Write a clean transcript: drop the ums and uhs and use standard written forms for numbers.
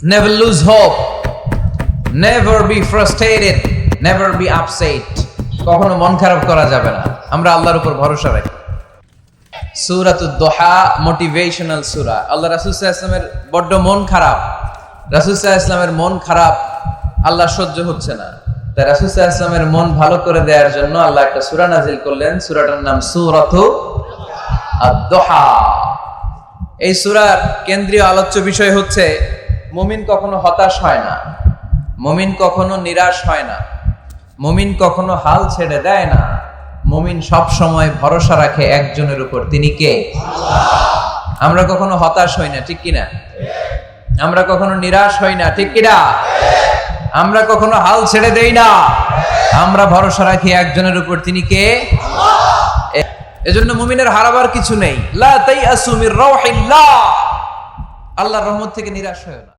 Never lose hope. Never be frustrated. Never be upset. কখনো মন খারাপ করা যাবে না। আমরা আল্লাহর উপর ভরসা রাখি। সূরাতুদ দুহা মোটিভেশনাল সূরা। আল্লাহ রাসূল সাল্লাল্লাহু আলাইহি ওয়াসাল্লামের বড্ড মন খারাপ। রাসূল সাল্লাল্লাহু আলাইহি ওয়াসাল্লামের মন খারাপ আল্লাহ সহ্য হচ্ছে না। তাই রাসূল সাল্লাল্লাহু আলাইহি ওয়াসাল্লামের মন ভালো করে দেওয়ার জন্য আল্লাহ একটা সূরা নাযিল করলেন। সূরাটার নাম সূরাতুদ দুহা। এই সূরার কেন্দ্রীয় আলোচ্য বিষয় হচ্ছে মুমিন কখনো হতাশ হয় না, মুমিন কখনো নিরাশ হয় না, মুমিন কখনো হাল ছেড়ে দেয় না। মুমিন সব সময় ভরসা রাখে একজনের উপর, তিনি কে? আল্লাহ। আমরা কখনো হতাশ হই না, ঠিক কিনা? আমরা কখনো নিরাশ হই না, ঠিক কিনা? আমরা কখনো হাল ছেড়ে দেই না, আমরা ভরসা রাখি একজনের উপর, তিনি কে? আল্লাহ। এজন্য মুমিনের হারাবার কিছু নেই। লা তাইয়াসু মির রাউহিল্লাহ, আল্লাহর রহমত থেকে নিরাশ হয় না।